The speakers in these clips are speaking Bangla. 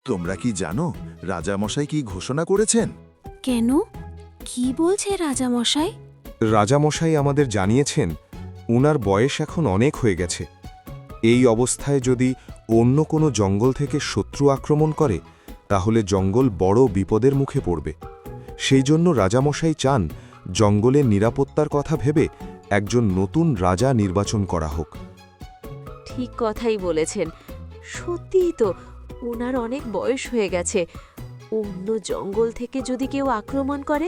তোমরা কি জানো রাজামশাই কি ঘোষণা করেছেন? কেন? কি বলছে রাজামশাই? রাজামশাই আমাদের জানিয়েছেন উনার বয়স এখন অনেক হয়ে গেছে। এই অবস্থায় যদি অন্য কোনো জঙ্গল থেকে শত্রু আক্রমণ করে তাহলে জঙ্গল বড় বিপদের মুখে পড়বে। সেই জন্য রাজামশাই চান জঙ্গলের নিরাপত্তার কথা ভেবে একজন নতুন রাজা নির্বাচন করা হোক। ঠিক কথাই বলেছেন। সত্যিই তো ওনার অনেক বয়স হয়ে গেছে। অন্য জঙ্গল থেকে যদি কেউ আক্রমণ করে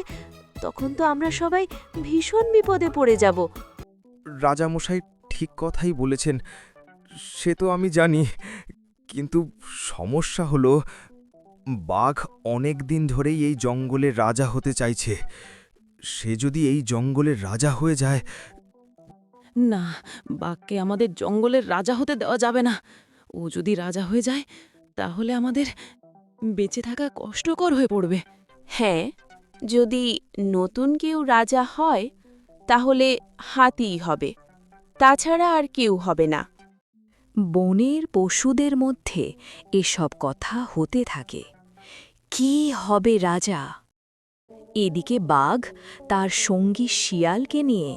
তখন তো আমরা সবাই ভীষণ বিপদে পড়ে যাব। রাজামশাই ঠিক কথাই বলেছেন, সে তো আমি জানি, কিন্তু সমস্যা হলো বাঘ অনেক দিন ধরেই এই জঙ্গলের রাজা হতে চাইছে। সে যদি এই জঙ্গলের রাজা হয়ে যায়। না, বাঘকে আমাদের জঙ্গলের রাজা হতে দেওয়া যাবে না। ও যদি রাজা হয়ে যায় তাহলে আমাদের বেঁচে থাকা কষ্টকর হয়ে পড়বে। হ্যাঁ, যদি নতুন কেউ রাজা হয় তাহলে হাতিই হবে, তাছাড়া আর কেউ হবে না। বনের পশুদের মধ্যে এসব কথা হতে থাকে। কি হবে রাজা? এদিকে বাঘ তার সঙ্গী শিয়ালকে নিয়ে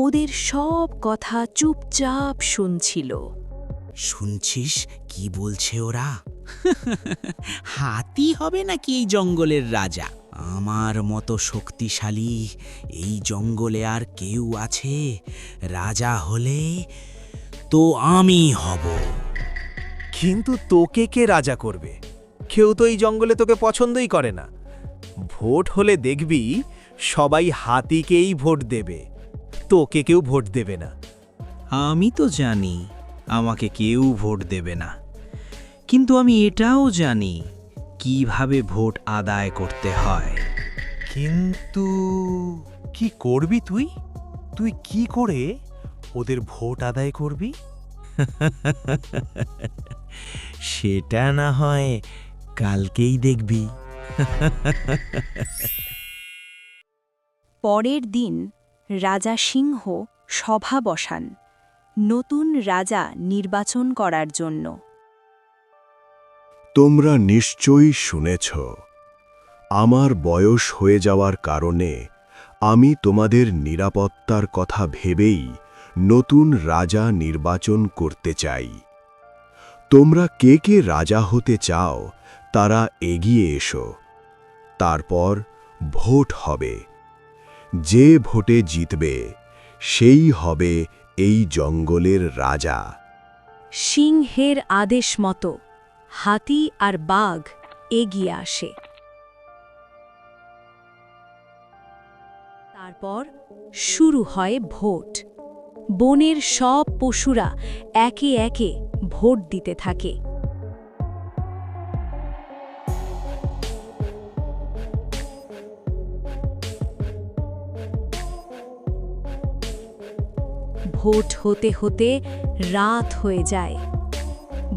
ওদের সব কথা চুপচাপ শুনছিল। শুনছিস কি বলছে ওরা? হাতি হবে নাকি এই জঙ্গলের রাজা? আমার মতো শক্তিশালী এই জঙ্গলে আর কেউ আছে? রাজা হলে তো আমি হব। কিন্তু তোকে কে রাজা করবে? কেউ তো এই জঙ্গলে তোকে পছন্দই করে না। ভোট হলে দেখবি সবাই হাতিকেই ভোট দেবে, তোকে কেউ ভোট দেবে না। আমি তো জানি আমাকে কেউ ভোট দেবে না, কিন্তু আমি এটাও জানি কিভাবে ভোট আদায় করতে হয়। কিন্তু কি করবি তুই? তুই কি করে ওদের ভোট আদায় করবি? সেটা না হয় কালকেই দেখবি। পরের দিন রাজা সিংহ সভা বসান নতুন রাজা নির্বাচন করার জন্য। তোমরা নিশ্চয়ই শুনেছ, আমার বয়স হয়ে যাওয়ার কারণে আমি তোমাদের নিরাপত্তার কথা ভেবেই নতুন রাজা নির্বাচন করতে চাই। তোমরা কে কে রাজা হতে চাও তারা এগিয়ে এসো। তারপর ভোট হবে। যে ভোটে জিতবে সেই হবে এই জঙ্গলের রাজা। সিংহের আদেশ মতো হাতি আর বাঘ এগিয়ে আসে। তারপর শুরু হয় ভোট। বনের সব পশুরা একে একে ভোট দিতে থাকে। ভোট হতে হতে রাত হয়ে যায়।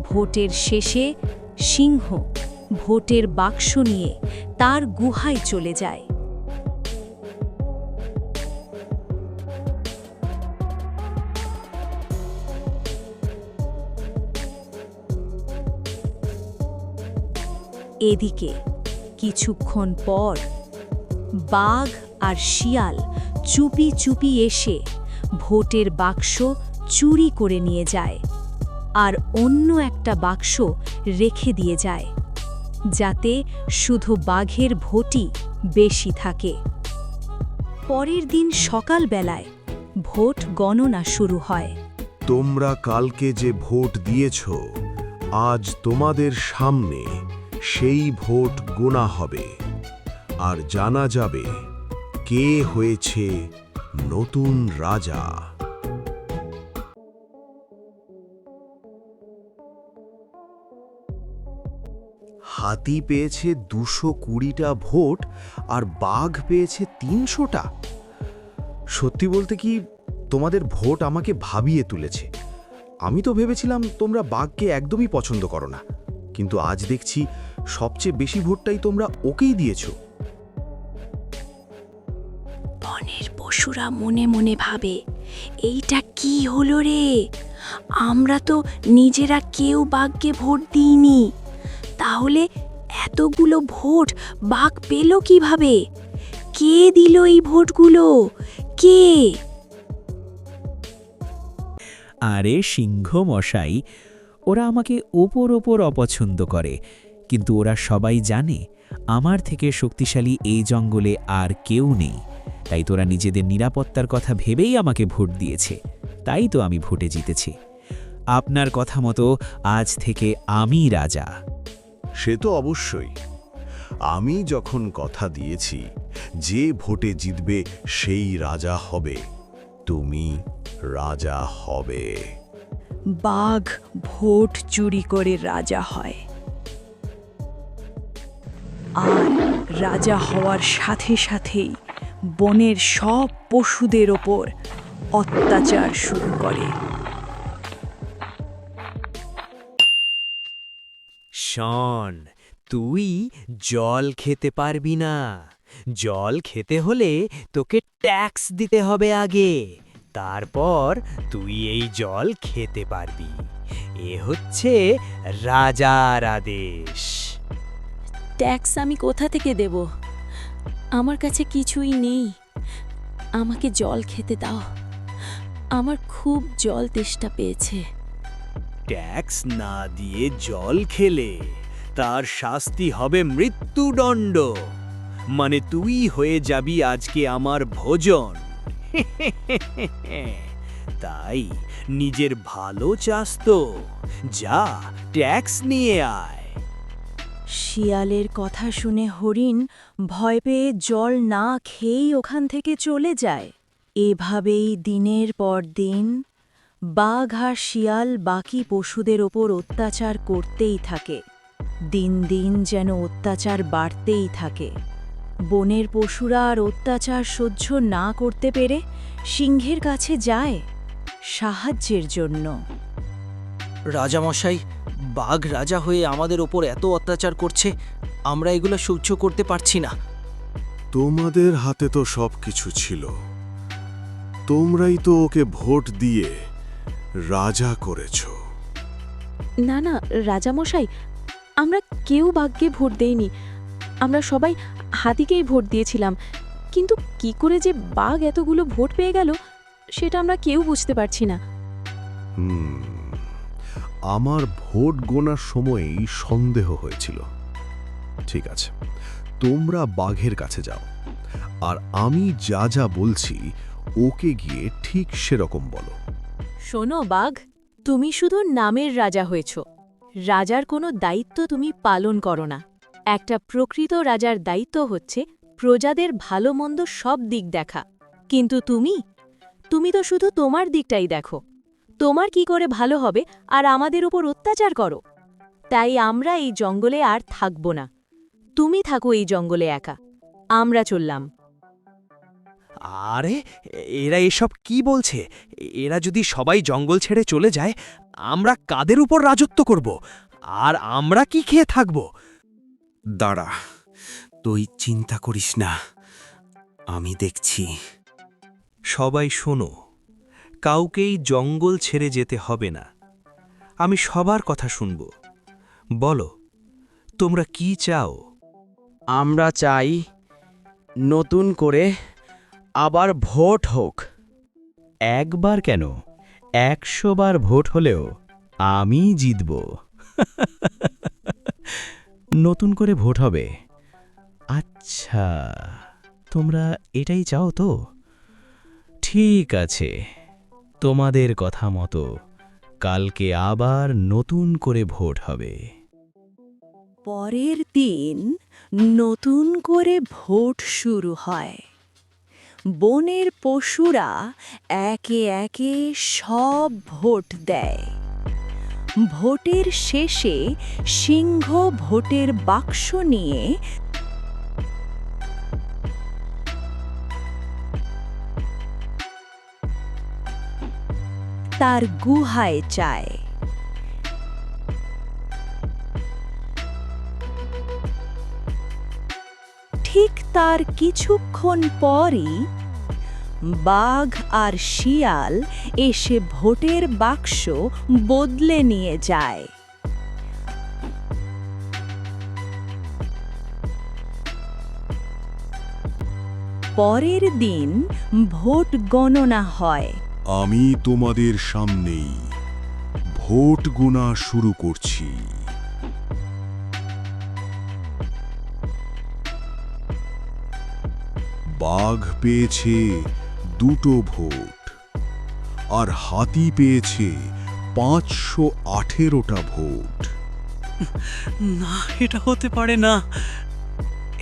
ভোটের শেষে সিংহ ভোটের বাক্স নিয়ে তার গুহায় চলে যায়। এদিকে কিছুক্ষণ পর বাঘ আর শিয়াল চুপি চুপি এসে ভোটের বাক্স চুরি করে নিয়ে যায় আর অন্য একটা বাক্স রেখে দিয়ে যায়, যাতে শুধু বাঘের ভোটই বেশি থাকে। পরের দিন সকালবেলায় ভোট গণনা শুরু হয়। তোমরা কালকে যে ভোট দিয়েছ, আজ তোমাদের সামনে সেই ভোট গোনা হবে আর জানা যাবে কে হয়েছে নতুন রাজা। হাতি পেয়েছে 220টা ভোট আর বাঘ পেয়েছে 300টা। সত্যি বলতে কি, তোমাদের ভোট আমাকে ভাবিয়ে তুলেছে। আমি তো ভেবেছিলাম তোমরা বাঘকে একদমই পছন্দ করো না, কিন্তু আজ দেখছি সবচেয়ে বেশি ভোটটাই তোমরা ওকেই দিয়েছো। বনের পশুরা মনে মনে ভাবে, এইটা কি হলো রে? আমরা তো নিজেরা কেউ বাঘকে ভোট দিইনি, তাহলে এতগুলো ভোট বাঘ পেল কিভাবে? কে দিল এই ভোটগুলো? কে? আরে সিংহ মশাই, ওরা আমাকে ওপর ওপর অপছন্দ করে, কিন্তু ওরা সবাই জানে আমার থেকে শক্তিশালী এই জঙ্গলে আর কেউ নেই। তাই তোরা নিজেদের নিরাপত্তার কথা ভেবেই আমাকে ভোট দিয়েছে। তাই তো আমি ভোটে জিতেছি। আপনার কথা মতো আজ থেকে আমি রাজা। সে তো অবশ্যই। আমি যখন কথা দিয়েছি যে ভোটে জিতবে সেই রাজা হবে, তুমি রাজা হবে। বাঘ ভোট চুরি করে রাজা হয়, আর রাজা হওয়ার সাথে সাথেই বনের সব পশুদের ওপর অত্যাচার শুরু করে। শোন, তুই জল খেতে পারবি না। জল খেতে হলে তোকে ট্যাক্স দিতে হবে আগে, তারপর তুই এই জল খেতে পারবি। এ হচ্ছে রাজার আদেশ। ট্যাক্স আমি কোথা থেকে দেব? আমার কাছে কিছুই নেই। আমাকে জল খেতে দাও, আমার খুব জল তেষ্টা পেয়েছে। ট্যাক্স না দিয়ে জল খেলে তার শাস্তি হবে মৃত্যুদণ্ড। মানে তুই হয়ে যাবি আজকে আমার ভোজন। তাই নিজের ভালো চাস তো, যা ট্যাক্স নিয়ে আয়। শিয়ালের কথা শুনে হরিণ ভয় পেয়ে জল না খেয়েই ওখান থেকে চলে যায়। এভাবেই দিনের পর দিন বাঘ আর শিয়াল বাকি পশুদের ওপর অত্যাচার করতেই থাকে। দিন দিন যেন অত্যাচার বাড়তেই থাকে। বনের পশুরা আর অত্যাচার সহ্য না করতে পেরে সিংহের কাছে যায় সাহায্যের জন্য। রাজামশাই, বাঘ রাজা হয়ে আমাদের ওপর এত অত্যাচার করছে, আমরা এগুলো সহ্য করতে পারছি না। তোমাদের হাতে তো সবকিছু ছিল, তোমরাই তো ওকে ভোট দিয়ে রাজা করেছ। না না রাজামশাই, আমরা কেউ বাঘকে ভোট দেইনি। আমরা সবাই হাতিকেই ভোট দিয়েছিলাম। কিন্তু কি করে যে বাঘ এতগুলো ভোট পেয়ে গেল সেটা আমরা কেউ বুঝতে পারছি না। আমার ভোট গোনার সময়েই সন্দেহ হয়েছিল। ঠিক আছে, তোমরা বাঘের কাছে যাও, আর আমি যা যা বলছি ওকে গিয়ে ঠিক সেরকম বলো। শোনো বাঘ, তুমি শুধু নামের রাজা হয়েছ, রাজার কোনো দায়িত্ব তুমি পালন করো না। একটা প্রকৃত রাজার দায়িত্ব হচ্ছে প্রজাদের ভালো মন্দ সব দিক দেখা। কিন্তু তুমি তো শুধু তোমার দিকটাই দেখো। তোমার কি করে ভালো হবে আর আমাদের উপর অত্যাচার করো। তাই আমরা এই জঙ্গলে আর থাকব না। তুমি থাকো এই জঙ্গলে একা, আমরা চললাম। আরে এরা এসব কি বলছে? এরা যদি সবাই জঙ্গল ছেড়ে চলে যায়, আমরা কাদের উপর রাজত্ব করব? আর আমরা কি খেয়ে থাকব? দাঁড়া, তুই চিন্তা করিস না, আমি দেখছি। সবাই শোনো, কাউকেই জঙ্গল ছেড়ে যেতে হবে না। আমি সবার কথা শুনব। বলো, তোমরা কি চাও? আমরা চাই নতুন করে আবার ভোট হোক। একবার কেন, 100 বার ভোট হলেও আমি জিতব। নতুন করে ভোট হবে? আচ্ছা, তোমরা এটাই চাও তো? ঠিক আছে, তোমাদের কথা মতো কালকে আবার নতুন করে ভোট হবে। পরের দিন নতুন করে ভোট শুরু হয়। বনের পশুরা একে একে সব ভোট দেয়। ভোটের শেষে সিংহ ভোটের বাক্স নিয়ে তার গুহায় যায়। ঠিক তার কিছুক্ষণ পরই বাঘ আর শিয়াল এসে ভোটের বাক্স বদলে নিয়ে যায়। পরের দিন ভোট গণনা হয়। আমি তোমাদের সামনেই ভোট গোনা শুরু করছি। বাঘ পেয়েছে 2টো ভোট আর হাতি পেয়েছে 518টা ভোট। না, এটা হতে পারে না।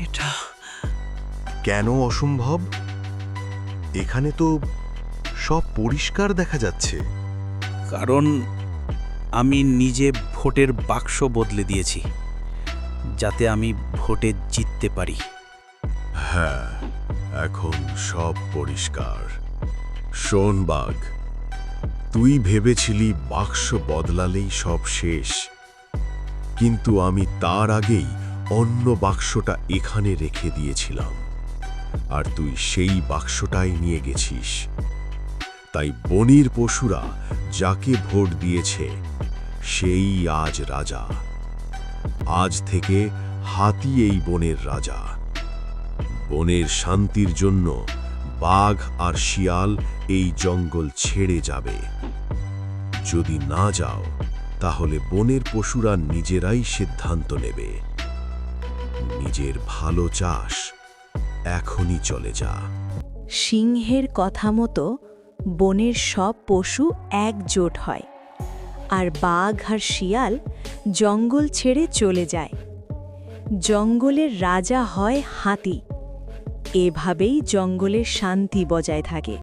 এটা কেন অসম্ভব? এখানে তো সব পরিষ্কার দেখা যাচ্ছে। কারণ আমি নিজে ভোটের বাক্স বদলে দিয়েছি, যাতে আমি ভোটে জিততে পারি। হ্যাঁ, এখন সব পরিষ্কার। শোন বাঘ, তুই ভেবেছিলি বাক্স বদলালেই সব শেষ, কিন্তু আমি তার আগেই অন্য বাক্সটা এখানে রেখে দিয়েছিলাম, আর তুই সেই বাক্সটাই নিয়ে গেছিস। তাই বনের পশুরা যাকে ভোট দিয়েছে সেই আজ রাজা। আজ থেকে হাতি এই বনের রাজা। বনের শান্তির জন্য বাঘ আর শিয়াল এই জঙ্গল ছেড়ে যাবে। যদি না যাও, তাহলে বনের পশুরা নিজেরাই সিদ্ধান্ত নেবে। নিজের ভালো চাস, এখনই চলে যা। সিংহের কথা মতো বনের সব পশু একজোট হয়, আর বাঘ আর শিয়াল জঙ্গল ছেড়ে চলে যায়। জঙ্গলের রাজা হয় হাতি। এভাবেই জঙ্গলের শান্তি বজায় থাকে।